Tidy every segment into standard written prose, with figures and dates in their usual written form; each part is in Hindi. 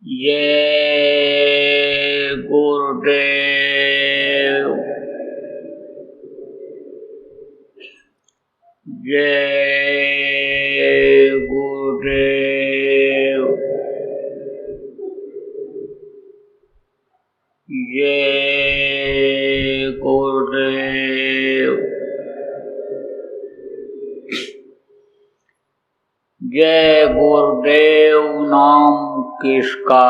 ये गुरुदेव जय गुरुदेव जय गुरुदेव जय गुरुदेव नाम किसका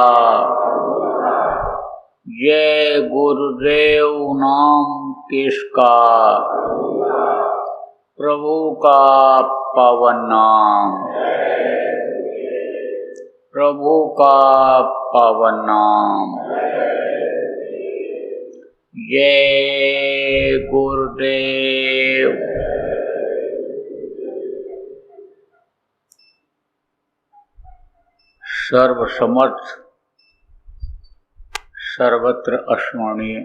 जय गुरुदेव नाम किसका प्रभु का पावन नाम प्रभु का पावन नाम जय गुरुदेव। सर्वसमर्थ सर्वत्र स्मरणीय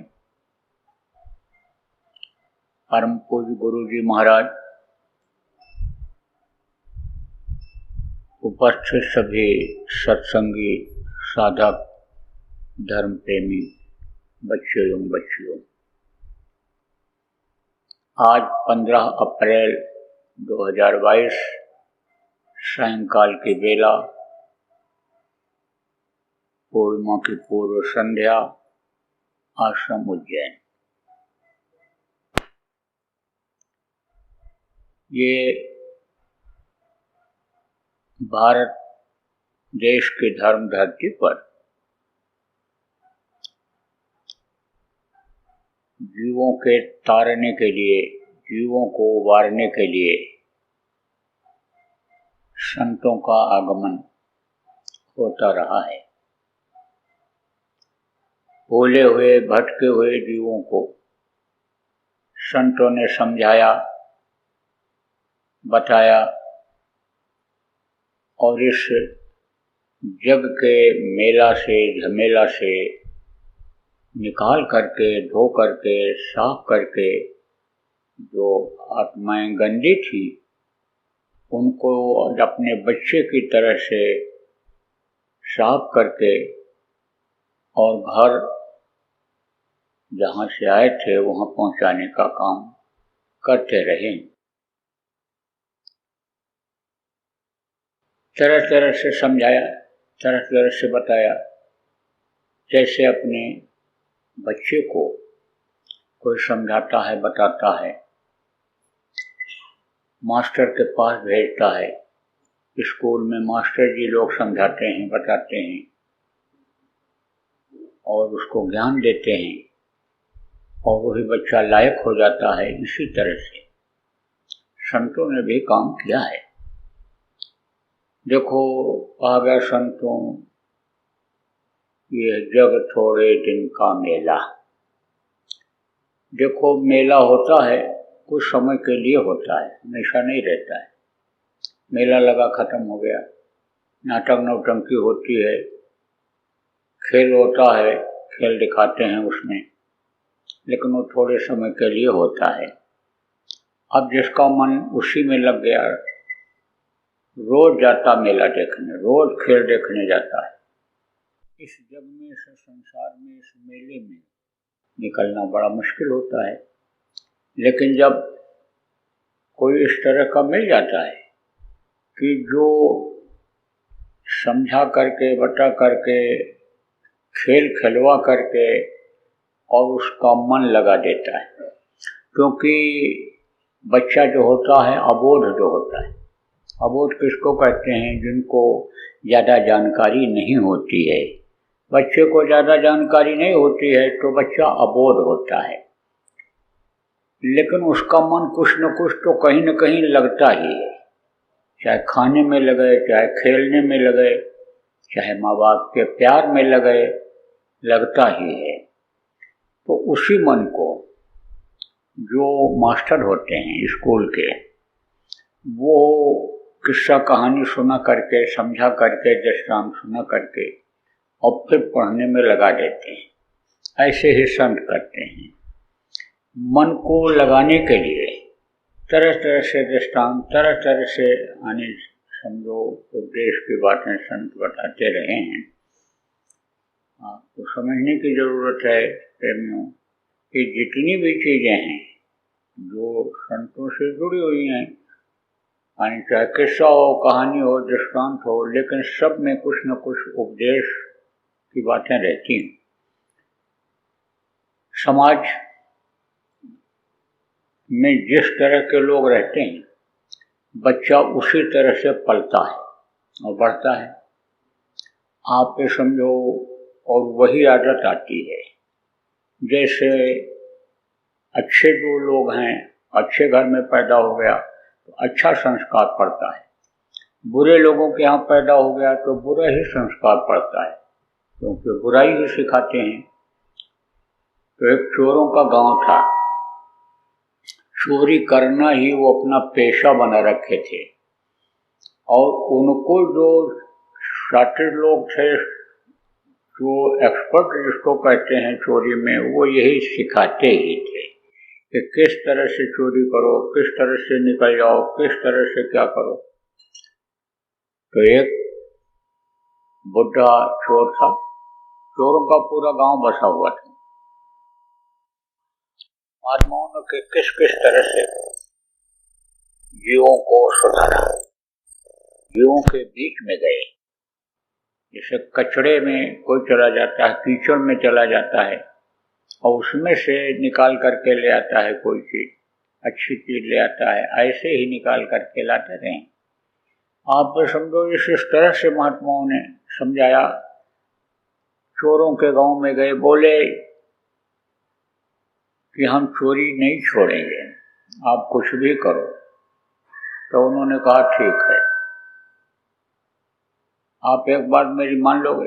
परम पूज्य गुरु जी महाराज, उपस्थित सभी सत्संगी साधक धर्म प्रेमी बच्चों एवं बच्चियों, आज 15 अप्रैल 2022 सायंकाल की बेला, पूर्णिमा की पूर्व संध्या, आश्रम उज्जैन। ये भारत देश की धर्म धरती पर जीवों के तारने के लिए, जीवों को उबारने के लिए संतों का आगमन होता रहा है। भूले हुए भटके हुए जीवों को संतों ने समझाया, बताया और इस जग के मेला से, झमेला से निकाल करके, धो करके, साफ करके जो आत्माएं गंदी थी उनको अपने बच्चे की तरह से साफ करके और घर जहाँ से आए थे वहाँ पहुँचाने का काम करते रहे। तरह तरह से समझाया, तरह तरह से बताया। जैसे अपने बच्चे को कोई समझाता है, बताता है, मास्टर के पास भेजता है, स्कूल में मास्टर जी लोग समझाते हैं, बताते हैं और उसको ज्ञान देते हैं और वही बच्चा लायक हो जाता है। इसी तरह से संतों ने भी काम किया है। देखो, आ गया संतों, ये जग थोड़े दिन का मेला। देखो, मेला होता है कुछ समय के लिए होता है, हमेशा नहीं रहता है। मेला लगा, खत्म हो गया, नाटक नौटंकी होती है, खेल होता है, खेल दिखाते हैं उसमें, लेकिन वो थोड़े समय के लिए होता है। अब जिसका मन उसी में लग गया, रोज जाता मेला देखने, रोज खेल देखने जाता है। इस जग में, इस संसार में, इस मेले में निकलना बड़ा मुश्किल होता है। लेकिन जब कोई इस तरह का मिल जाता है कि जो समझा करके, बता करके, खेल खिलवा करके और उसका मन लगा देता है, क्योंकि बच्चा जो होता है, अबोध जो होता है, अबोध किसको कहते हैं? जिनको ज़्यादा जानकारी नहीं होती है। बच्चे को ज़्यादा जानकारी नहीं होती है तो बच्चा अबोध होता है, लेकिन उसका मन कुछ न कुछ तो कहीं न कहीं लगता ही है, चाहे खाने में लगे, चाहे खेलने में लगे, चाहे माँ बाप के प्यार में लगे, लगता ही है। तो उसी मन को जो मास्टर होते हैं स्कूल के, वो किस्सा कहानी सुना करके, समझा करके, दृष्टांत सुना करके और फिर पढ़ने में लगा देते हैं। ऐसे ही संत करते हैं। मन को लगाने के लिए तरह तरह से दृष्टांत, तरह तरह से समझो उपदेश की बातें संत बताते रहे हैं। आपको समझने की जरूरत है प्रेमियों कि जितनी भी चीजें हैं जो संतों से जुड़ी हुई हैं, यानी चाहे किस्सा हो, कहानी हो, दृष्टांत हो, लेकिन सब में कुछ न कुछ उपदेश की बातें रहती हैं। समाज में जिस तरह के लोग रहते हैं, बच्चा उसी तरह से पलता है और बढ़ता है। आप ये समझो, और वही आदत आती है। जैसे अच्छे जो लोग हैं, अच्छे घर में पैदा हो गया तो अच्छा संस्कार पड़ता है, बुरे लोगों के यहाँ पैदा हो गया तो बुरा ही संस्कार पड़ता है, क्योंकि बुराई ही सिखाते हैं। तो एक चोरों का गांव था, चोरी करना ही वो अपना पेशा बना रखे थे, और उनको जो शातिर लोग थे, जो एक्सपर्ट जिसको कहते हैं चोरी में, वो यही सिखाते ही थे कि किस तरह से चोरी करो, किस तरह से निकल जाओ, किस तरह से क्या करो। तो एक बुढ़ा चोर था, चोरों का पूरा गांव बसा हुआ था। महात्माओं ने किस किस तरह से जीवों को सुधारा, जीवों के बीच में गए। जैसे कचड़े में कोई चला जाता है, कीचड़ में चला जाता है और उसमें से निकाल करके ले आता है, कोई चीज अच्छी चीज ले आता है, ऐसे ही निकाल करके लाते रहे। आप समझो इस तरह से महात्माओं ने समझाया। चोरों के गांव में गए, बोले कि हम चोरी नहीं छोड़ेंगे, आप कुछ भी करो। तो उन्होंने कहा ठीक है, आप एक बात मेरी मान लोगे?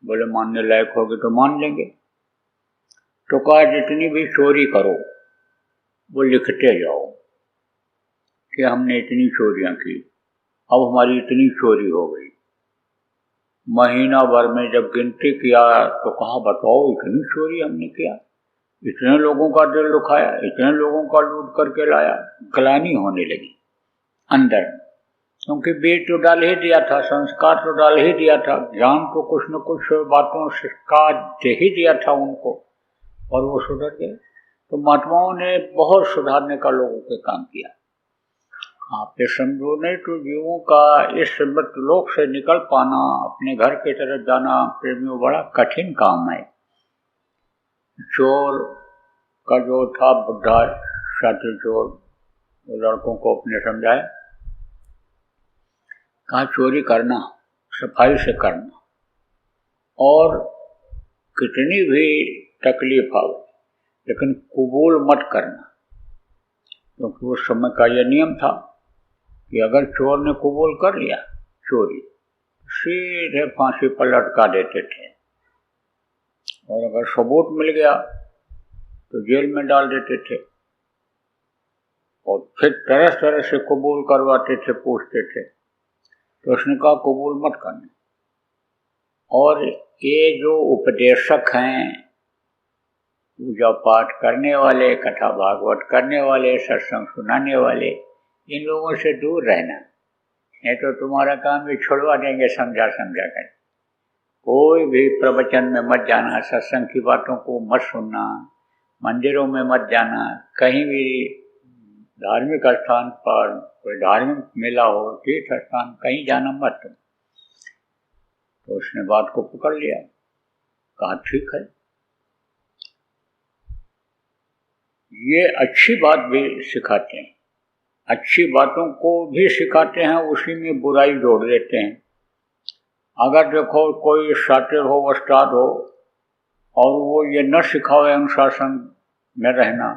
बोले मानने लायक होगे तो मान लेंगे। तो कहा जितनी भी चोरी करो वो लिखते जाओ कि हमने इतनी चोरियां की, अब हमारी इतनी चोरी हो गई। महीना भर में जब गिनती किया तो कहा बताओ इतनी चोरी हमने किया, इतने लोगों का दिल दुखाया, इतने लोगों का लूट करके लाया। ग्लानि होने लगी अंदर, क्योंकि बीज तो डाल ही दिया था, संस्कार तो डाल ही दिया था, ज्ञान तो कुछ न कुछ बातों का दे ही दिया था उनको, और वो सुधर गए। तो महात्माओं ने बहुत सुधारने का लोगों के काम किया। आप ये समझो, नहीं तो जीवों का इस मृतलोक से निकल पाना, अपने घर की तरफ जाना प्रेमियों बड़ा कठिन काम है। चोर का जो था बुढ़ा शातिर चोर, वो लड़कों को अपने समझाया, कहा चोरी करना सफाई से करना, और कितनी भी तकलीफ आए लेकिन कबूल मत करना, क्योंकि उस समय का यह नियम था कि अगर चोर ने कबूल कर लिया चोरी, सीधे फांसी पर लटका देते थे, और अगर सबूत मिल गया तो जेल में डाल देते थे, और फिर तरह तरह से कबूल करवाते थे, पूछते थे। तो उसने कहा कबूल मत करना। और ये जो उपदेशक हैं, पूजा पाठ करने वाले, कथा भागवत करने वाले, सत्संग सुनाने वाले, इन लोगों से दूर रहना, नहीं तो तुम्हारा काम भी छुड़वा देंगे समझा समझा कर। कोई भी प्रवचन में मत जाना, सत्संग की बातों को मत सुनना, मंदिरों में मत जाना, कहीं भी धार्मिक स्थान पर कोई धार्मिक मेला हो, तीर्थ स्थान, कहीं जाना मत। तो उसने बात को पकड़ लिया, कहा ठीक है। ये अच्छी बात भी सिखाते हैं, अच्छी बातों को भी सिखाते हैं, उसी में बुराई जोड़ देते हैं। अगर देखो कोई शातिर हो, उस्ताद हो, और वो ये न सिखाओ अनुशासन में रहना,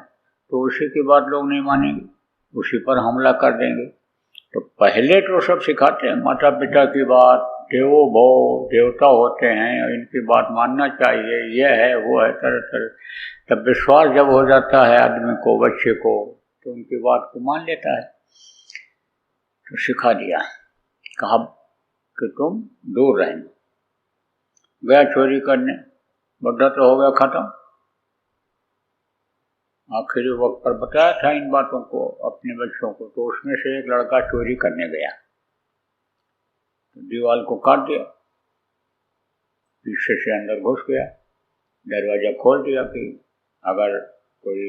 तो उसी की बात लोग नहीं मानेंगे, उसी पर हमला कर देंगे। तो पहले तो सब सिखाते हैं, माता पिता की बात, देवो भव, देवता होते हैं, इनकी बात मानना चाहिए, ये है वो है, तरह तरह। तब विश्वास जब हो जाता है आदमी को, बच्चे को, तो उनकी बात को मान लेता है। तो सिखा दिया, कहा कि तुम दूर रहना। गया चोरी करने, बुढ़ा तो हो गया खत्म। आखिरी वक्त पर बताया था इन बातों को अपने बच्चों को। तो उसमें से एक लड़का चोरी करने गया, तो दीवार को काट दिया, पीछे से अंदर घुस गया, दरवाजा खोल दिया कि अगर कोई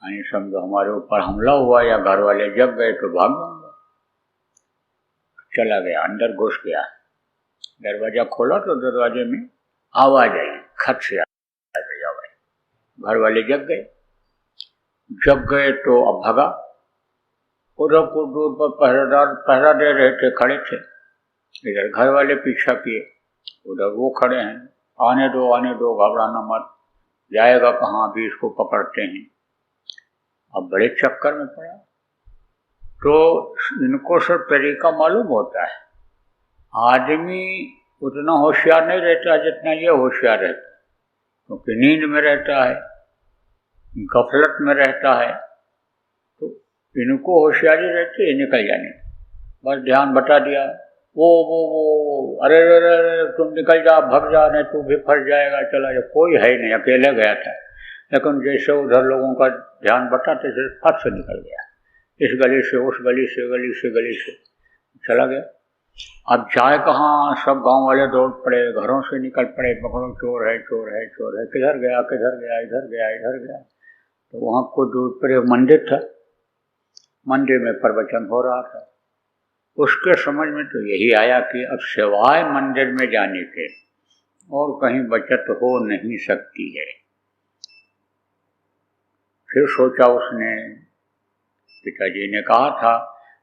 यानी समझो हमारे ऊपर हमला हुआ या घर वाले जग गए तो भाग जाऊंगा। चला गया, अंदर घुस गया, दरवाजा खोला तो दरवाजे में आवाज आई, खट से आ गई आवाज। घर वाले जग गए तो अब भगा। उधर कुछ दूर पर पहरेदार पहरा दे रहे थे, खड़े थे। इधर घर वाले पीछा किए, उधर वो खड़े हैं, आने दो घबराना मत, जाएगा कहाँ, अभी इसको पकड़ते हैं। अब बड़े चक्कर में पड़ा। तो इनको सब तरीका मालूम होता है। आदमी उतना होशियार नहीं रहता जितना ये होशियार रहता, क्योंकि नींद में रहता है, गफलत में रहता है, तो इनको होशियारी रहती है निकल जाने। बस ध्यान बता दिया, वो अरे तुम निकल जा, भग जा, नहीं तू भी फंस जाएगा, चला जा। कोई है नहीं, अकेले गया था, लेकिन जैसे उधर लोगों का ध्यान बटाते थे फट से निकल गया, इस गली से उस गली से चला गया। अब जाए कहाँ, सब गांव वाले दौड़ पड़े, घरों से निकल पड़े, पकड़ो चोर है, किधर गया, इधर गया। तो वहाँ कुछ दूर पर एक मंदिर था, मंदिर में प्रवचन हो रहा था। उसके समझ में तो यही आया कि अब सिवाय मंदिर में जाने के और कहीं बचत हो नहीं सकती है। फिर सोचा उसने, पिताजी ने कहा था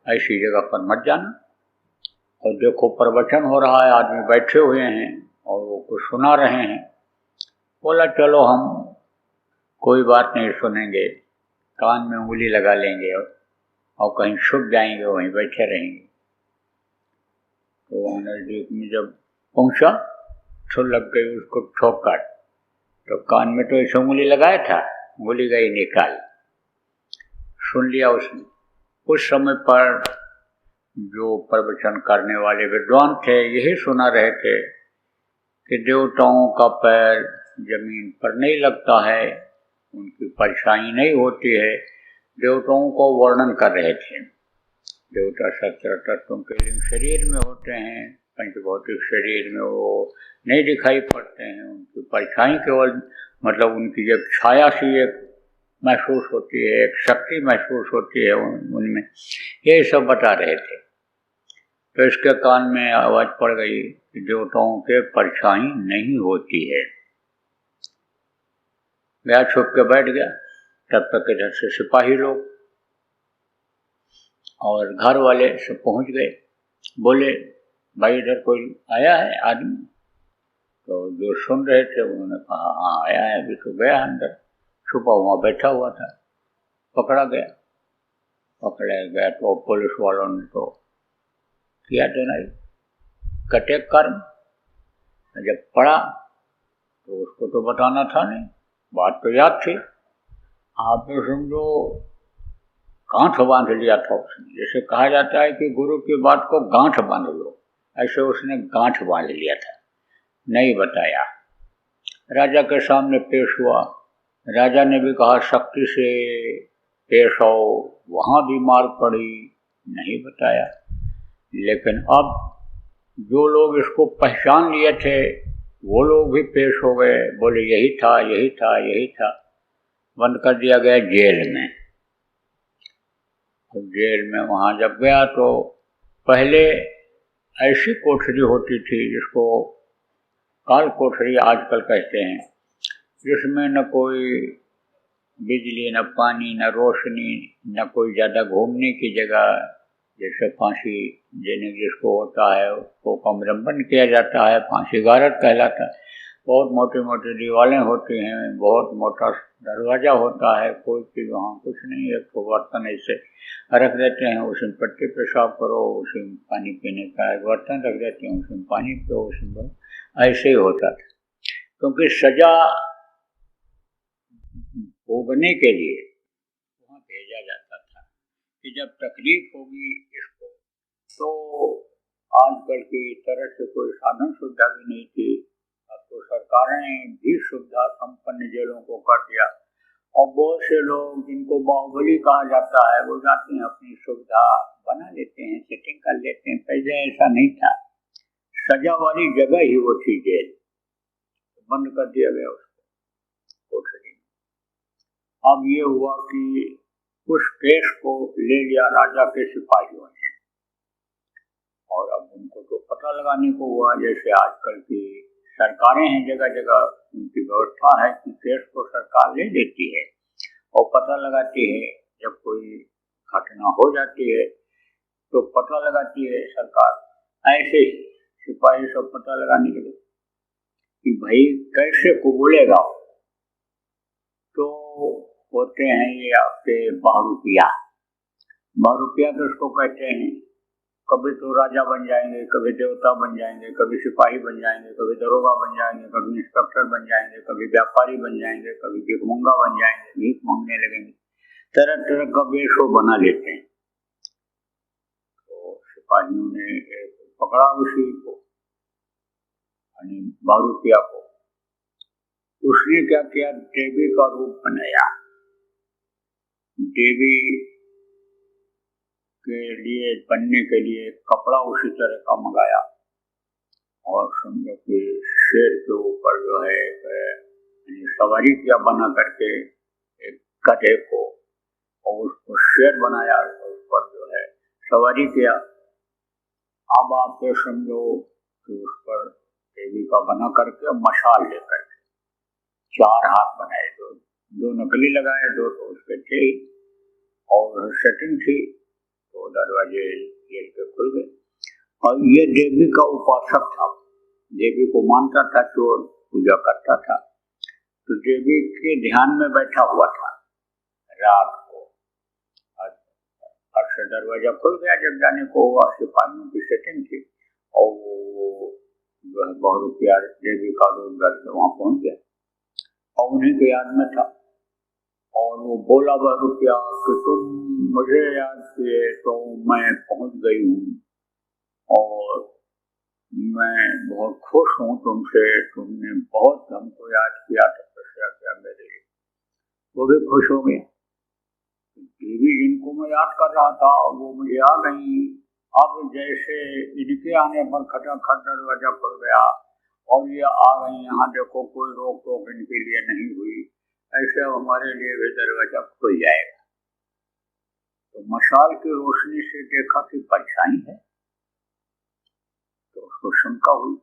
ऐसी जगह पर मत जाना, और देखो प्रवचन हो रहा है, आदमी बैठे हुए हैं और वो कुछ सुना रहे हैं। बोला चलो हम कोई बात नहीं सुनेंगे, कान में उंगली लगा लेंगे और कहीं छुप जाएंगे, वहीं बैठे रहेंगे। तो वहाँ नजदीक में जब पहुंचा तो लग गई उसको ठोकर, तो कान में तो ऐसे उंगली लगाया था, उंगली गई निकाल, सुन लिया उसने। उस समय पर जो प्रवचन करने वाले विद्वान थे यही सुना रहे थे कि देवताओं का पैर जमीन पर नहीं लगता है, उनकी परछाई नहीं होती है। देवताओं को वर्णन कर रहे थे। देवता 17 तत्वों के लिंग शरीर में होते हैं, पंचभौतिक शरीर में वो नहीं दिखाई पड़ते हैं, उनकी परछाई केवल मतलब उनकी एक छाया सी एक महसूस होती है, एक शक्ति महसूस होती है उनमें, ये सब बता रहे थे। तो इसके कान में आवाज पड़ गई कि देवताओं के परछाई नहीं होती है। गया, छुप के बैठ गया। तब तक इधर से सिपाही लोग और घर वाले सब पहुंच गए। बोले भाई इधर कोई आया है आदमी? तो जो सुन रहे थे उन्होंने कहा हाँ आया है, अभी तो गया अंदर, छुपा हुआ बैठा हुआ था, पकड़ा गया। पकड़ा गया तो पुलिस वालों ने तो किया देना कटे कर्म। जब पड़ा तो उसको तो बताना था नहीं, बात तो याद थी। आपने समझो गांठ बांध लिया था उसने, जैसे कहा जाता है कि गुरु की बात को गांठ बांध लो, ऐसे उसने गांठ बांध लिया था, नहीं बताया। राजा के सामने पेश हुआ, राजा ने भी कहा शक्ति से पेश आओ, वहां भी मार पड़ी, नहीं बताया। लेकिन अब जो लोग इसको पहचान लिए थे वो लोग भी पेश हो गए, बोले यही था। बंद कर दिया गया जेल में। तो जेल में वहां जब गया तो पहले ऐसी कोठरी होती थी जिसको काल कोठरी आजकल कहते हैं, जिसमें न कोई बिजली, न पानी, न रोशनी, न कोई ज़्यादा घूमने की जगह, जैसे फांसी देने जिसको होता है उसको कमरे में बंद किया जाता है, फांसी गारद कहलाता है। बहुत मोटी मोटी दीवारें होती हैं, बहुत मोटा दरवाज़ा होता है, कोई चीज़ वहाँ कुछ नहीं है। तो बर्तन ऐसे रख देते हैं, उसमें पट्टी पेशाब करो, उसमें पानी पीने का एक बर्तन रख देते हैं, उसमें पानी पियो, उसमें ऐसे ही होता था। क्योंकि सजा भोगने के लिए वहाँ भेजा जाता था कि जब तकलीफ होगी इसको, तो आजकल की तरह से कोई साधन सुविधा भी नहीं थी। अब तो सरकार ने भी सुविधा संपन्न जेलों को कर दिया, और बहुत से लोग जिनको बाहुबली कहा जाता है वो जाते हैं अपनी सुविधा बना लेते हैं, सेटिंग कर लेते हैं। पहले ऐसा नहीं था, सजा वाली जगह ही वो थी जेल। बंद कर दिया गया उसको कोठरी में। अब ये हुआ कि उस केस को ले लिया राजा के सिपाहियों ने, और अब उनको तो पता लगाने को हुआ, जैसे आजकल की सरकारें हैं जगह जगह उनकी व्यवस्था है कि केस को सरकार ले लेती है और पता लगाती है। जब कोई घटना हो जाती है तो पता लगाती है सरकार। ऐसे ही सिपाही सब पता लगाने लगे कि भाई कैसे को बोलेगा, तो होते हैं ये आपके बहरूपिया। बहरूपिया तो उसको कहते हैं, कभी तो राजा बन जाएंगे, कभी देवता बन जाएंगे, कभी सिपाही बन जाएंगे, कभी दरोगा बन जाएंगे, कभी इंस्पेक्टर बन जाएंगे, कभी व्यापारी बन जाएंगे, कभी भिखमंगा बन जाएंगे, भीख मांगने लगेंगे, तरह तरह का वेश वो बना लेते हैं। तो सिपाहियों ने पकड़ा उसी को, यानी बहरूपिया को। उसने क्या किया, देवी का रूप बनाया, देवी के लिए बनने के लिए कपड़ा उसी तरह का मंगाया, और समझो कि शेर के ऊपर जो है सवारी किया बना करके एक गधे को, और उसको शेर बनाया, उस पर जो है सवारी किया। अब आप ये समझो कि उस पर देवी का बना करके मशाल लेकर 4 हाथ बनाए, दो नकली लगाए, 2 तो उसके थे और सेटिंग थी, तो दरवाजे जेल के खुल गए। और ये देवी का उपासक था, देवी को मानता था, चोर पूजा करता था, तो देवी के ध्यान में बैठा हुआ था। रात को हर से दरवाजा खुल गया, जब जाने को हुआ, सिपाहियों की सेटिंग थी, और वो बहरूपिया देवी का रूप डाल के वहां पहुंच गया, और उन्हीं के याद में था। और वो बोला बहरूपिया कि तुम मुझे याद किए तो मैं पहुंच गई हूँ, और मैं बहुत खुश हूँ तुमसे, तुमने बहुत हमको याद किया, तपस्या किया मेरे लिए। वो भी खुश हो गया। देवी जिनको मैं याद कर रहा था वो मुझे आ गई। अब जैसे इनके आने पर खटाखट दरवाजा खुल गया और ये आ गई, यहाँ देखो कोई रोक टोक इनके लिए नहीं हुई, ऐसे हमारे लिए भी दरवाजा खुल जाएगा। तो मशाल की रोशनी से देखा कि परछाई है, तो उसको शंका हुई।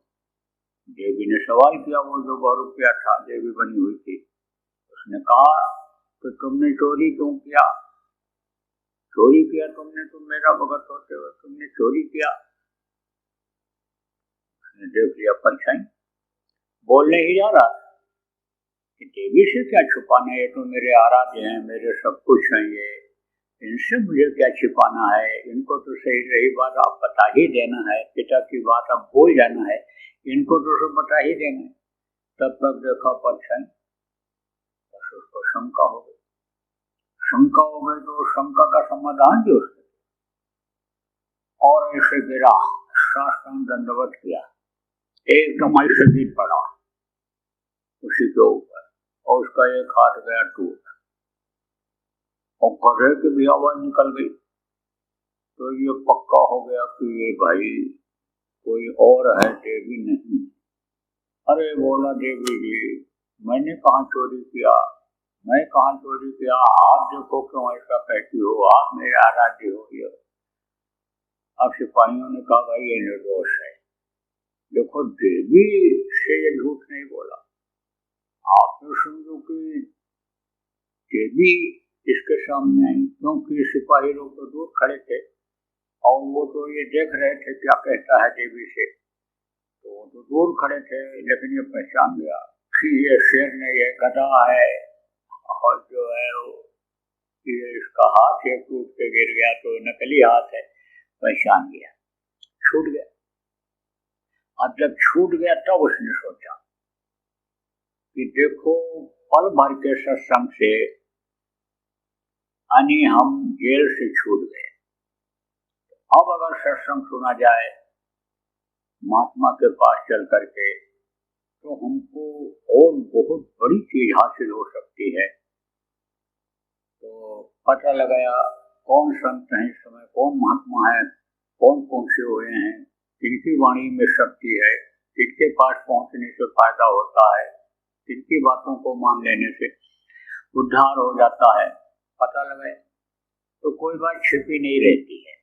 देवी ने सवाल किया, वो जो बहरूपिया था, देवी बनी हुई थी, उसने कहा कि तुमने चोरी क्यों किया? चोरी किया तुमने, तुम मेरा भगत होते हो, तुमने चोरी किया? उसने देख लिया परछाई, बोलने ही जा रहा था कि देवी से क्या छुपाना है, ये तो मेरे आराध्य हैं, मेरे सब कुछ हैं, ये इनसे मुझे क्या छिपाना है, इनको तो सही सही बात आप बता ही देना है, पिता की बात आप भूल जाना है, इनको तो सब बता ही देना है। तब तक देखा परछाई, बस उसको शंका हो गई। शंका हो गई तो शंका का समाधान भी उसने, और ऐसे गिरा, साष्टांग दंडवत किया, एकदम ऐसे गिर पड़ा उसी के ऊपर, और उसका एक हाथ गया टूट, और गधे की भी आवाज निकल गई। तो ये पक्का हो गया कि ये भाई कोई और है, देवी नहीं। अरे बोला, देवी जी मैंने कहाँ चोरी किया, मैं कहाँ चोरी किया, आप देखो क्यों ऐसा कहती हो, आप मेरे आराध्य हो। ये अब सिपाहियों ने कहा भाई ये निर्दोष है, देखो देवी से ये झूठ नहीं बोला, आप तो समझो कि देवी इसके सामने आई, क्योंकि सिपाही लोग तो दूर खड़े थे और वो तो ये देख रहे थे क्या कहता है देवी से, तो वो तो दूर खड़े थे, लेकिन ये पहचान गया कि ये शेर नहीं है, गधा है, और जो है वो ये इसका हाथ है टूट के गिर गया, तो नकली हाथ है, पहचान गया, छूट गया। अब जब छूट गया तब उसने सोचा कि देखो पल भर के सत्संग से यानी हम जेल से छूट गए, अब अगर सत्संग सुना जाए महात्मा के पास चल करके तो हमको और बहुत बड़ी चीज हासिल हो सकती है। तो पता लगाया कौन संत है इस समय, कौन महात्मा है, कौन पहुंचे हुए हैं, किनकी वाणी में शक्ति है, किसके पास पहुंचने से फायदा होता है, इनकी बातों को मान लेने से उद्धार हो जाता है। पता लगे तो कोई बात छिपी नहीं रहती है।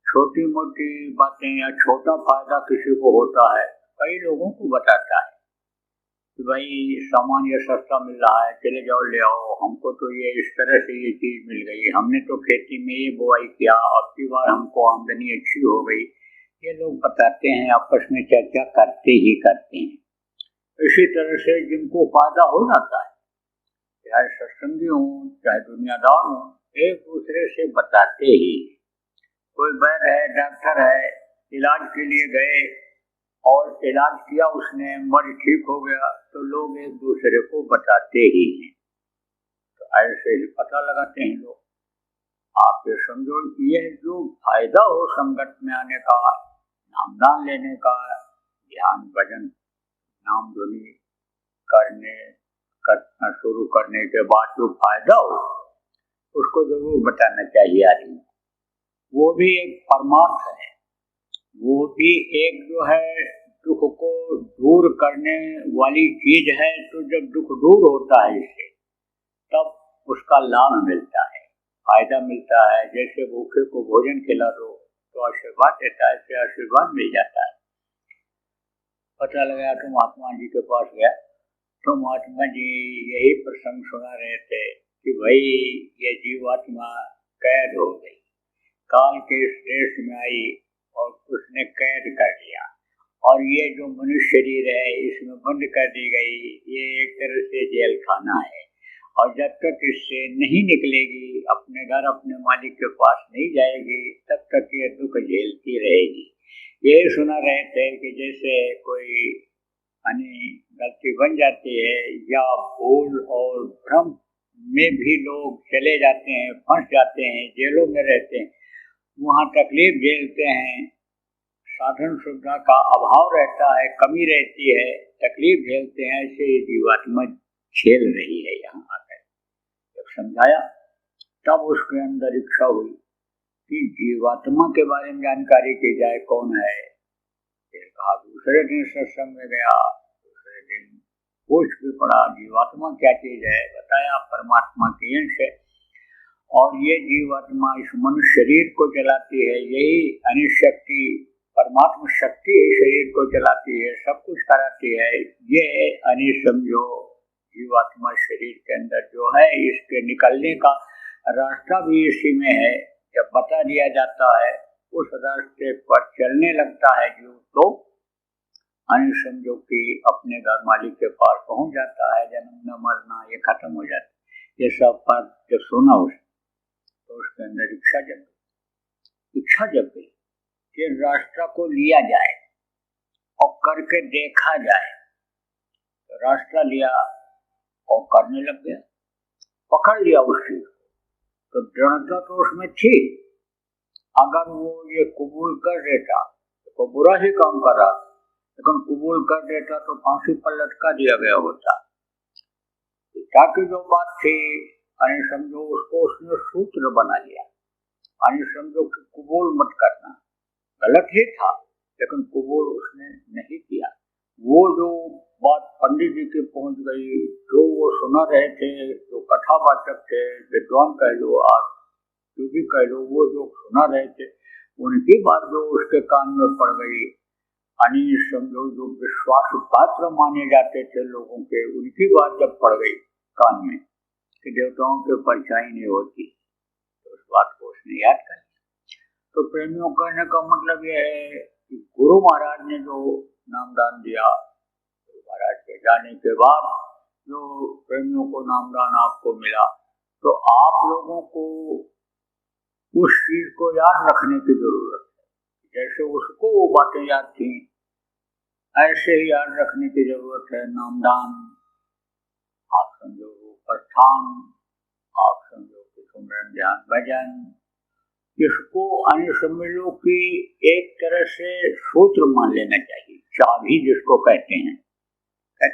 छोटी मोटी बातें या छोटा फायदा किसी को होता है, कई लोगों को बताता है कि भाई सामान ये सस्ता मिल रहा है, चले जाओ ले आओ, हमको तो ये इस तरह से ये चीज मिल गई, हमने तो खेती में ये बुआई किया, अब की बार हमको आमदनी अच्छी हो गई। ये लोग बताते हैं, आपस में चर्चा करते ही करते हैं। इसी तरह से जिनको फायदा हो जाता है, चाहे सत्संगी हूँ चाहे दुनियादार हूँ, एक दूसरे से बताते ही। कोई वैद्य है, डॉक्टर है, इलाज के लिए गए और इलाज किया उसने, मरीज ठीक हो गया, तो लोग एक दूसरे को बताते ही हैं। तो ऐसे ही पता लगाते हैं लोग। आप ये समझो, ये जो फायदा हो संगत में आने का, नामदान लेने का, ध्यान भजन नाम ध्वनि करना शुरू करने के बाद जो फायदा हो, उसको जरूर बताना चाहिए आदमी। वो भी एक परमार्थ है, वो भी एक जो है दुख को दूर करने वाली चीज है। तो जब दुख दूर होता है इससे, तब उसका लाभ मिलता है, फायदा मिलता है। जैसे भूखे को भोजन खिला दो तो आशीर्वाद देता है, इससे आशीर्वाद मिल जाता है। पता लगा तो महात्मा जी के पास गया, तो महात्मा जी यही प्रसंग सुना रहे थे कि भाई ये जीवात्मा कैद हो गई, काल के इस देश में आई और उसने कैद कर दिया, और ये जो मनुष्य शरीर है इसमें बंद कर दी गई। ये एक तरह से जेल खाना है, और जब तक इससे नहीं निकलेगी, अपने घर अपने मालिक के पास नहीं जाएगी, तब तक ये दुख झेलती रहेगी। ये सुना रहे थे कि जैसे कोई गलती बन जाती है या भूल और भ्रम में भी लोग चले जाते हैं, फंस जाते हैं, जेलों में रहते हैं, वहाँ तकलीफ झेलते हैं, साधन सुविधा का अभाव रहता है, कमी रहती है, तकलीफ झेलते हैं। ऐसे ये जीवात्मा झेल रही है। यहाँ आकर जब समझाया, तब उसके अंदर इच्छा हुई कि जीवात्मा के बारे में जानकारी की जाए, कौन है। फिर कहा, दूसरे दिन सत्संग में गया, दूसरे दिन पूछ भी पड़ा जीवात्मा क्या चीज है। बताया परमात्मा की अंश है, और ये जीवात्मा इस मनुष्य शरीर को चलाती है। यही अनिशक्ति, परमात्मा शक्ति शरीर को चलाती है, सब कुछ कराती है। ये समझो जीवात्मा शरीर के अंदर जो है, इसके निकलने का रास्ता भी इसी में है। जब बता दिया जाता है, उस रास्ते पर चलने लगता है जीव, तो समझो कि अपने घर मालिक के पास पहुंच जाता है। जन्म न मरना ये खत्म हो जाता है। ये सब बात जब सुना तो उसके अंदर इच्छा जग गई कि रास्ता को लिया जाए और करके देखा जाए। तो रास्ता लिया और करने लग गया, पकड़ लिया उस चीज को। तो दृढ़ता तो उसमें थी। अगर वो ये कबूल कर देता तो बुरा ही काम कर रहा, लेकिन कबूल कर देता तो फांसी पर लटका दिया गया होता। ताकि जो बात थी, समझो उसको उसने सूत्र बना लिया। समझो कि कबूल मत करना, गलत ही था, लेकिन कबूल उसने नहीं किया। वो जो बात पंडित जी के पहुंच गई, जो वो सुना रहे थे, जो कथावाचक थे, विद्वान कह लो, आप जो भी कह लो, वो जो सुना रहे थे, उनकी बात जो उसके कान में पड़ गई, समझो जो विश्वास पात्र माने जाते थे लोगों के, उनकी बात जब पड़ गई कान में कि देवताओं के परछाई नहीं होती, तो उस बात को उसने याद कर लिया। तो प्रेमियों कहने का मतलब यह है कि गुरु महाराज ने जो नामदान दिया, गुरु महाराज के जाने के बाद जो प्रेमियों को नामदान आपको मिला, तो आप लोगों को उस चीज को याद रखने की जरूरत है। जैसे उसको वो बातें याद थी, ऐसे ही याद रखने की जरूरत है। नामदान आप समझो, प्रस्थान आप समझो, सुमरन ध्यान भजन, इसको समझ लो कि एक तरह से सूत्र मान लेना चाहिए। चाबी जिसको कहते हैं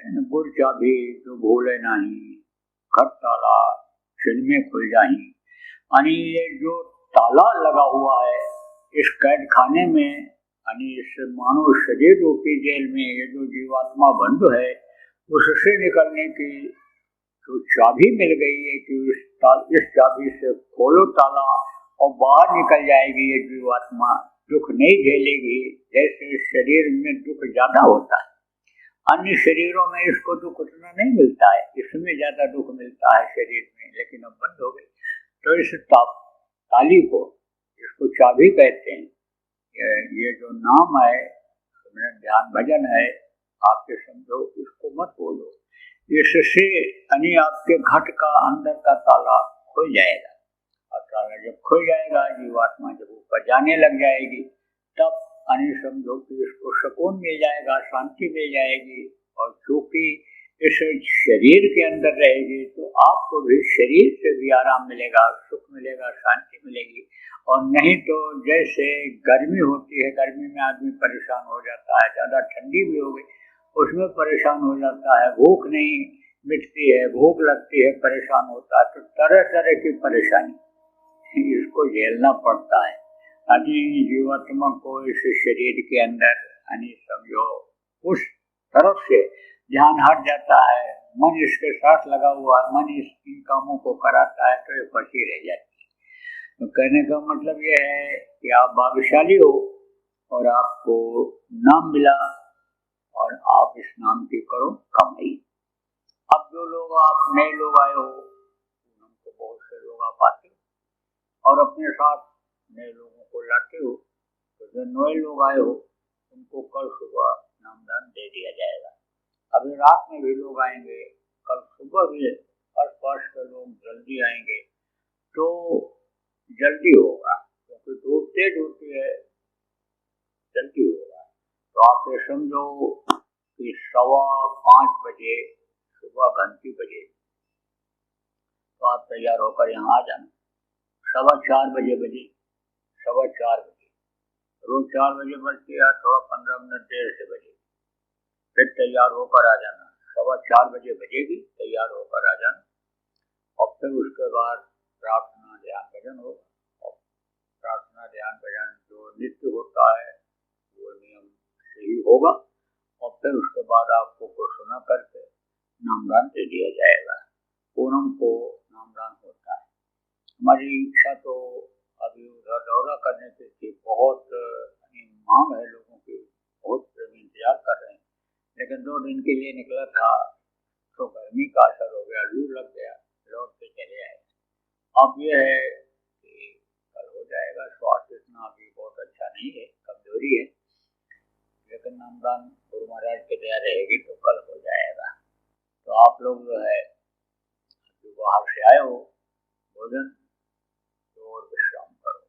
ना, गुर चाबी जो भूले नहीं, घर ताला छिन में खुल जाही। ये जो ताला लगा हुआ है इस कैद खाने में, इस मानव शरीर रूपी जेल में, ये जो जीवात्मा बंद है, उससे निकलने की तो चाबी मिल गई है कि इस चाबी से खोलो ताला और बाहर निकल जाएगी ये जीवात्मा, दुख नहीं झेलेगी। जैसे शरीर में दुख ज्यादा होता है, अन्य शरीरों में इसको दुख उतना नहीं मिलता है, इसमें ज्यादा दुख मिलता है शरीर में, लेकिन अब बंद हो गई। तो इस ताली को, इसको चाबी कहते हैं, ये जो नाम है, ध्यान भजन है, आपके समझो, इसको मत बोलो, इससे यानी आपके घट का अंदर का ताला खुल जाएगा। और ताला जब खुल जाएगा, जीवात्मा जब ऊपर जाने लग जाएगी, तब यानी समझो कि इसको सुकून मिल जाएगा, शांति मिल जाएगी। और चूंकि इस शरीर के अंदर रहेगी तो आपको भी शरीर से भी आराम मिलेगा, सुख मिलेगा, शांति मिलेगी। और नहीं तो जैसे गर्मी होती है, गर्मी में आदमी परेशान हो जाता है, ज्यादा ठंडी भी हो गई उसमें परेशान हो जाता है, भूख नहीं मिटती है, भूख लगती है, परेशान होता है, तो तरह तरह की परेशानी इसको झेलना पड़ता है। यदि जीवात्मा को इस शरीर के अंदर यानी समझो उस तरफ से ध्यान हट जाता है, मन इसके साथ लगा हुआ है, मन इन कामों को कराता है, तो ये फंसी रह जाती है। तो कहने का मतलब ये है कि आप भाग्यशाली हो और आपको नाम मिला और आप इस नाम की करो कमाई। अब जो लोग आप नए लोग आए हो, उनको बहुत से लोग आप आते हो और अपने साथ नए लोगों को लाते हो, तो जो नए लोग आए हो उनको कल सुबह नामदान दे दिया जाएगा। अभी रात में भी लोग आएंगे, कल सुबह भी आस पास के लोग जल्दी आएंगे, तो जल्दी होगा, क्योंकि धूप तेज होती है, जल्दी होगा। तो आप ये समझो कि 5:15 बजे सुबह घंटी बजे तो आप तैयार होकर यहाँ आ जाना। 4:15 बजे 4:15 बजे, रोज 4 बजे बजती है, थोड़ा 15 मिनट देर से बजे, फिर तैयार होकर आ जाना। 4:15 बजे बजेगी, तैयार होकर आ जाना। और फिर उसके बाद प्रार्थना ध्यान भजन होगा, और प्रार्थना ध्यान भजन जो नित्य होता है वो नियम से ही होगा। और फिर उसके बाद आपको घोषणा करके नामदान दे दिया जाएगा। पूनम को नामदान होता है। हमारी इच्छा तो अभी उधर दौरा करने की थी, बहुत मांग है लोगों की, बहुत इंतजार कर रहे हैं, लेकिन 2 दिन के लिए निकला था तो गर्मी का असर हो गया, लू लग गया, लौट के चले आए। अब ये है कि कल हो जाएगा। स्वास्थ्य इतना अभी बहुत अच्छा नहीं है, कमजोरी है, लेकिन नामदान गुरु महाराज की दया रहेगी तो कल हो जाएगा। तो आप लोग जो है जो बाहर से आए हो, भोजन और विश्राम करो।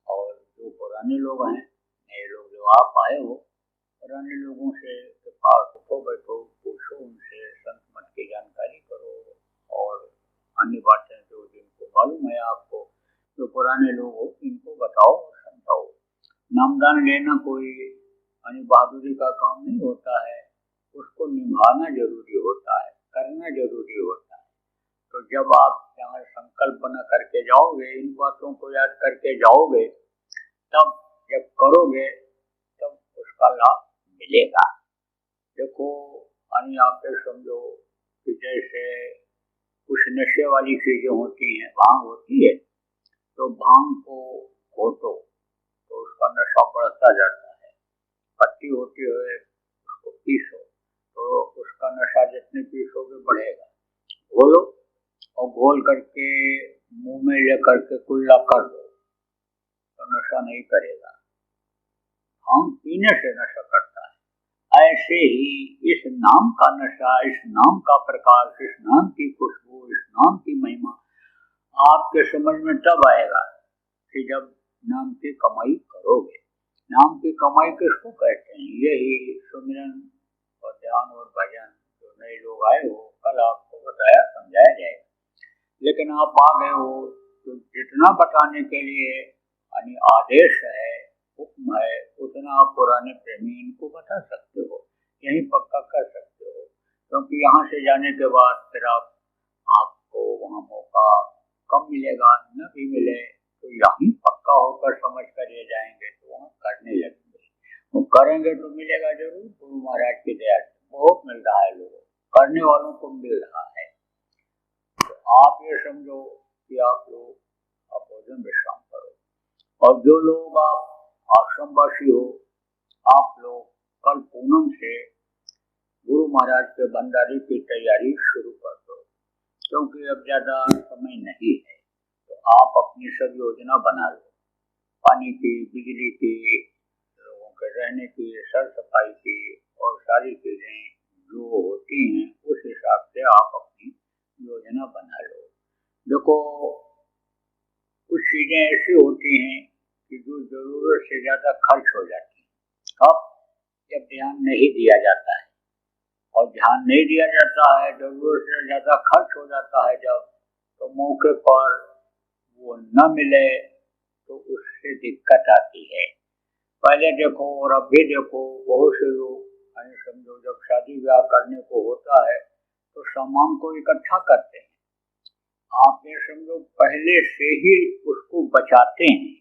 और जो पुराने लोग हैं, नए लोग जो आप आए हो, पुराने लोगों से के पास उठो बैठो, पूछो उनसे, संत मत की जानकारी करो, और अन्य बातें जो जिनको मालूम है आपको, जो पुराने लोग हो, इनको बताओ, समझाओ। नामदान लेना कोई बहादुरी का काम नहीं होता है, उसको निभाना जरूरी होता है, करना जरूरी होता है। तो जब आप यहाँ संकल्प बना करके जाओगे, इन बातों को याद करके जाओगे, तब जब करोगे तब उसका लाभ मिलेगा। देखो आप समझो कि जैसे कुछ नशे वाली चीजें होती हैं, भांग होती है, तो भांग को घोटो तो उसका नशा बढ़ता जाता है। पत्ती होती है, उसको पीसो तो उसका नशा जितने पीसोगे बढ़ेगा। घोलो और घोल करके मुंह में लेकर के कुल्ला कर दो तो नशा नहीं करेगा। भांग पीने से नशा करता है। ऐसे ही इस नाम का नशा, इस नाम का प्रकाश, इस नाम की खुशबू, इस नाम की महिमा आपके समझ में तब आएगा कि जब नाम की कमाई करोगे। नाम की कमाई किसको कहते हैं? यही सुमिरन और ध्यान और भजन। जो नए लोग आए हो, कल आपको बताया, समझाया जाएगा, लेकिन आप आ गए हो तो जितना बताने के लिए आदेश है, हुक्म है, उतना आप पुराने प्रेमी इनको बता सकते हो, यही पक्का कर सकते हो। क्योंकि यहाँ से जाने के बाद फिर आपको वहाँ मौका कम मिलेगा, न भी मिले तो यहीं पक्का होकर समझ कर ये जाएंगे तो वहाँ करने लगेंगे। वो करेंगे तो मिलेगा जरूर। गुरु महाराज की दया से बहुत मिल रहा है लोगों को। करने वालों को मिल रहा है। तो आप ये समझो कि आप लोग भोजन विश्राम करो, और जो लोग आप आश्रमवासी हो, आप लोग कल पूनम से गुरु महाराज के भंडारे की तैयारी शुरू कर दो, क्योंकि अब ज्यादा समय नहीं है। तो आप अपनी सब योजना बना लो, पानी की, बिजली की, लोगों के रहने की, सर सफाई की, और सारी चीजें जो होती हैं उस हिसाब से आप अपनी योजना बना लो। देखो, कुछ चीजें ऐसी होती हैं कि जो जरूरत से ज्यादा खर्च हो जाती है। अब जब ध्यान नहीं दिया जाता है, और ध्यान नहीं दिया जाता है, जरूरत से ज्यादा खर्च हो जाता है जब, तो मौके पर वो न मिले तो उससे दिक्कत आती है। पहले देखो और अब भी देखो, बहुत से लोग समझो जब शादी ब्याह करने को होता है तो सामान को इकट्ठा करते हैं। आप ये समझो पहले से ही उसको बचाते हैं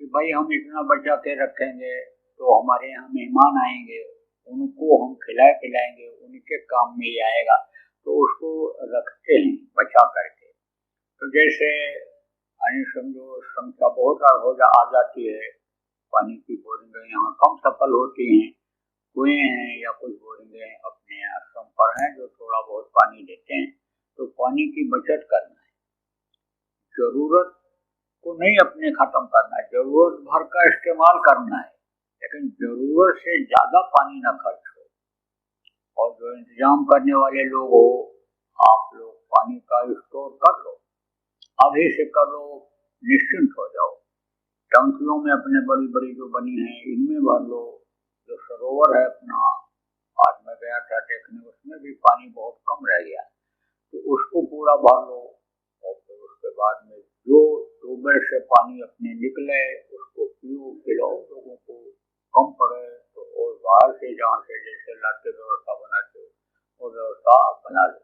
कि भाई हम इतना बचा के रखेंगे तो हमारे यहाँ मेहमान आएंगे, उनको हम खिलाए पिलाएंगे, उनके काम में आएगा, तो उसको रखते हैं बचा करके। तो जैसे समझो संख्या बहुत आ जाती है, पानी की बोरिंगें यहाँ कम सफल होती हैं, कुएं हैं या कुछ बोरिंगें अपने आश्रम पर हैं जो थोड़ा बहुत पानी देते हैं। तो पानी की बचत करना है, जरूरत को नहीं अपने खत्म करना है, जरूरत भर का इस्तेमाल करना है, लेकिन जरूरत से ज्यादा पानी न खर्च हो। और जो इंतजाम करने वाले लोग हो, आप लोग पानी का स्टोर कर लो, अभी से कर लो, निश्चिंत हो जाओ। टंकियों में अपने बड़ी बड़ी जो बनी है इनमें भर लो। जो सरोवर है अपना, आज मैं गया था देखने, उसमें भी पानी बहुत कम रह गया, तो उसको पूरा भर लो। और फिर उसके बाद में जो ट्यूबवेल से पानी अपने निकले उसको पियो, पिलाओ लोगों को, कम पड़े तो और बाहर से जहाँ से जैसे लाते व्यवस्था बनाते हो वो व्यवस्था बना लो।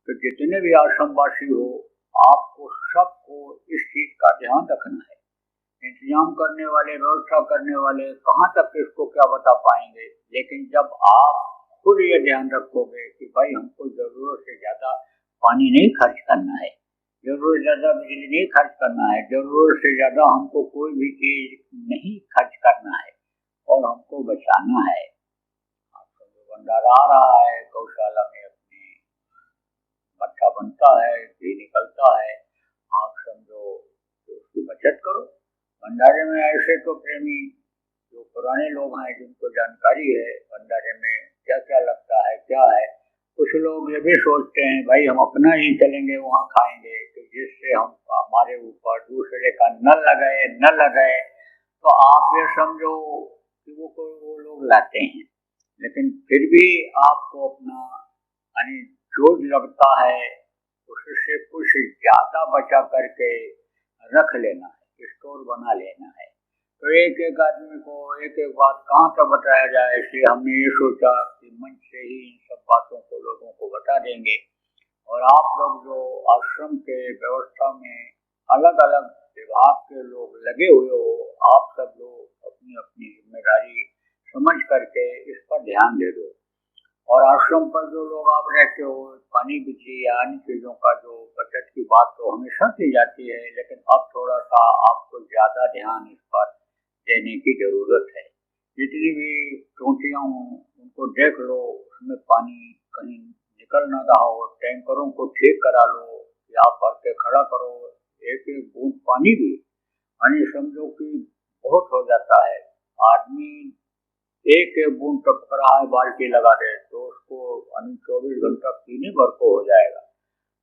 तो जितने भी आश्रमवासी हो, आपको सबको इस चीज का ध्यान रखना है। इंतजाम करने वाले, व्यवस्था करने वाले कहाँ तक इसको क्या बता पाएंगे, लेकिन जब आप खुद ये ध्यान रखोगे कि भाई हमको जरूरत से ज्यादा पानी नहीं खर्च करना है, जरूरत से ज्यादा बिजली नहीं खर्च करना है, जरूरत से ज्यादा हमको कोई भी चीज नहीं खर्च करना है, और हमको बचाना है। आपका जो भंडारा आ रहा है, गौशाला में अपने मट्ठा बनता है, घी निकलता है, आप समझो तो उसकी बचत करो। भंडारे में ऐसे तो प्रेमी जो पुराने लोग हैं जिनको जानकारी है भंडारे में क्या क्या लगता है क्या है, कुछ लोग ये भी सोचते हैं भाई हम अपना ही चलेंगे वहाँ खाएंगे, तो जिससे हम हमारे ऊपर दूसरे का न लगाए। तो आप ये समझो कि वो लोग लाते हैं, लेकिन फिर भी आपको अपना यानी जो लगता है उससे कुछ ज्यादा बचा करके रख लेना है, स्टोर बना लेना है। तो एक एक आदमी को एक एक बात कहाँ तक बताया जाए, इसलिए हमने ये सोचा कि मंच से ही इन सब बातों को लोगों को बता देंगे। और आप लोग जो आश्रम के व्यवस्था में अलग अलग विभाग के लोग लगे हुए हो, आप सब लोग अपनी अपनी जिम्मेदारी समझ करके इस पर ध्यान दे दो। और आश्रम पर जो लोग आप रहते हो, पानी बिजली या अन्य चीजों का जो बचत की बात तो हमेशा की जाती है, लेकिन अब थोड़ा सा आपको ज्यादा ध्यान इस पर देने की जरूरत है। जितनी भी टोंटियां हों उनको देख लो, उसमें पानी कहीं निकल ना रहा हो, टैंकरों को ठीक करा लो या भर के खड़ा करो। एक एक बूंद पानी भी यानी समझो कि बहुत हो जाता है। आदमी एक एक बूंद टपक रहा है, बाल्टी लगा दे तो उसको 24 घंटा पीने भर को हो जाएगा।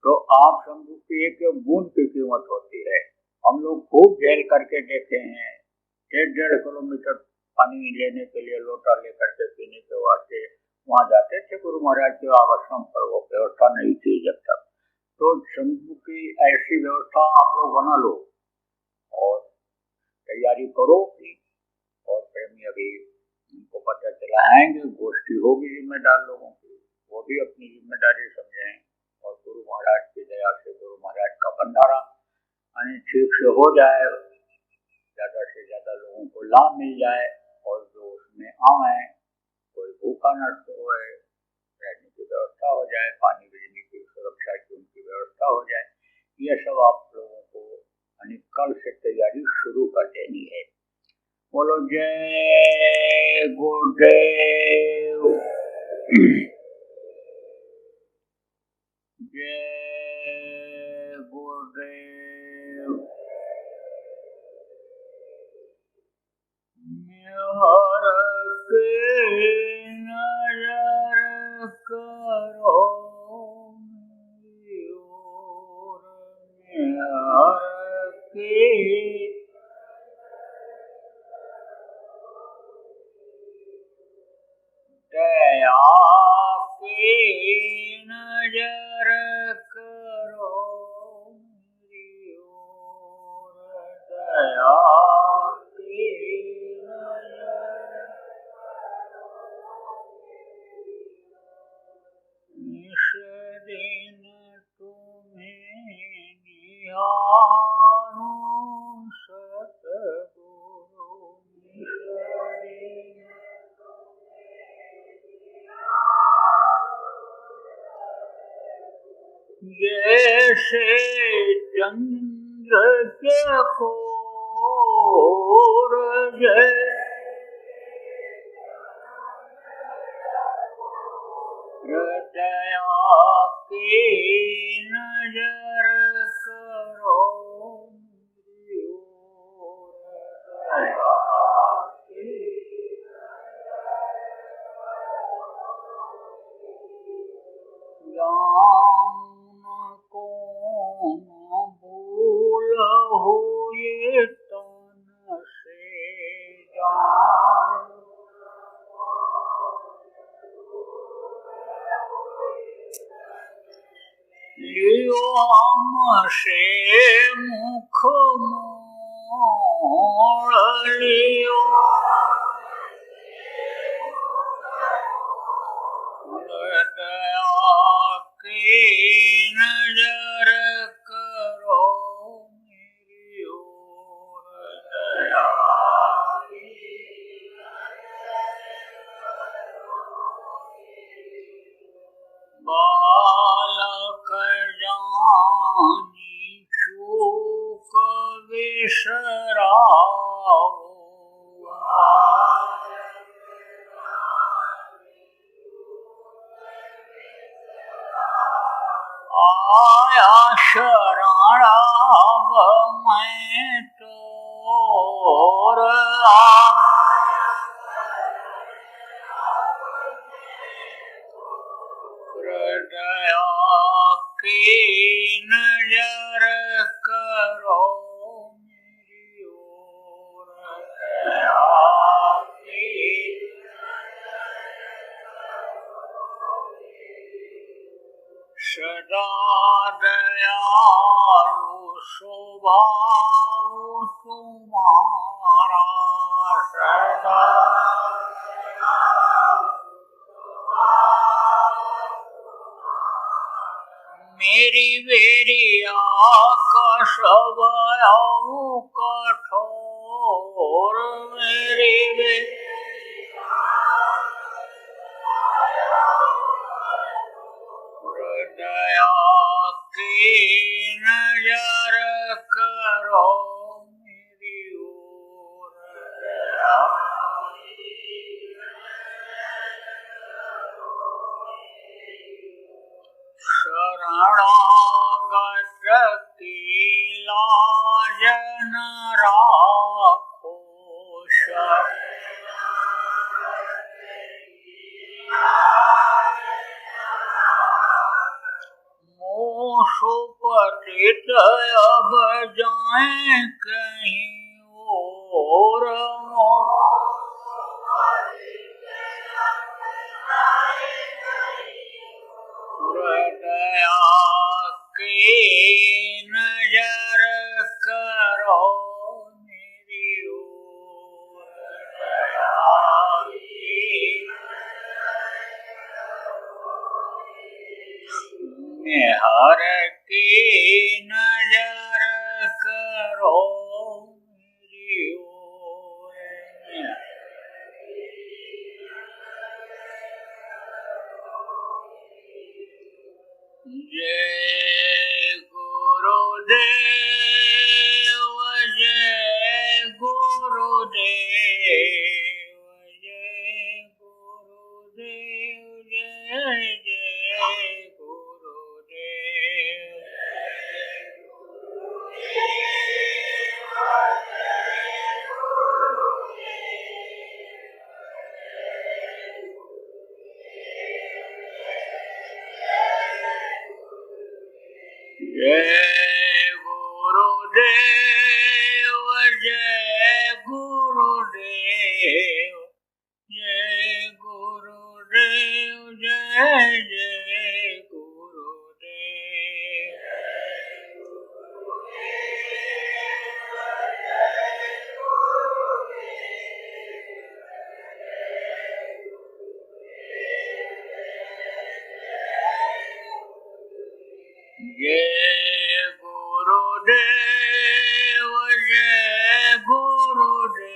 तो आप समझो कि एक एक बूंद की कीमत होती है। हम लोग खूब झेल करके देखे हैं, 1.5 किलोमीटर पानी लेने के लिए लोटा लेकर के पीने के वास्ते वहां जाते थे गुरु महाराज के आश्रम पर, वो व्यवस्था नहीं थी जब तक। तो समझो की ऐसी व्यवस्था आप लोग बना लो और तैयारी करो अपनी। और प्रेमी अभी उनको पता चला आएंगे, गोष्ठी होगी जिम्मेदार लोगों की, वो भी अपनी जिम्मेदारी समझें और गुरु महाराज की दया से गुरु महाराज का भंडारा ठीक से हो जाए, ज्यादा से ज्यादा लोगों को लाभ मिल जाए और जो उसमें आए कोई भूखा न सोए, रहने की व्यवस्था हो जाए, पानी कल से तैयारी शुरू कर देनी है। बोलो जय गुरुदेव, जय गुरुदेव। हर के नजर करो हर के दया की नजर करो मेरी ओर, दया की नजर। इस दिन तुम्हें निहारूं सतगुरु, इस दिन जैसे चंद्र के कोर दया की नजर करो मेरी ओर, दया की। कौन भूल हो ये तन से जान, लियो हमसे मुख मोड़ लियो, दया की नजर करो मेरी ओर, दया की। बालक जानी चूक बिसराओ, आया शरण अब मैं तोर, दया की नजर करो मेरी ओर, दया की। सदा दयालु स्वभाव तुम्हारा, सदा मेरी बेरिया का स्वभाव कठोर, मेरी दया की नजर करो मेरी ओर, दया शरणागत की लाज न राखो, सुपतित अब जाएं कहीं और, दया की नजर करो मेरी ओर, दया की। हर की नजर करो मेरी ओर, जय गुरुदेव जय गुरुदेव जय गुरुदेव जय गुरुदेव जय जय गुरुदेव। जय गुरुदेव जय गुरुदेव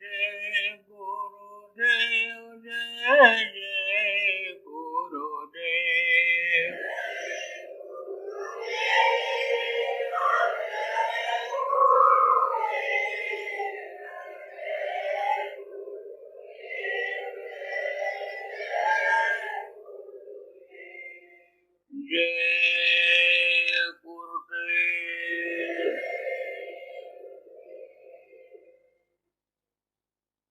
जय गुरुदेव जय जय गुरुदेव। जय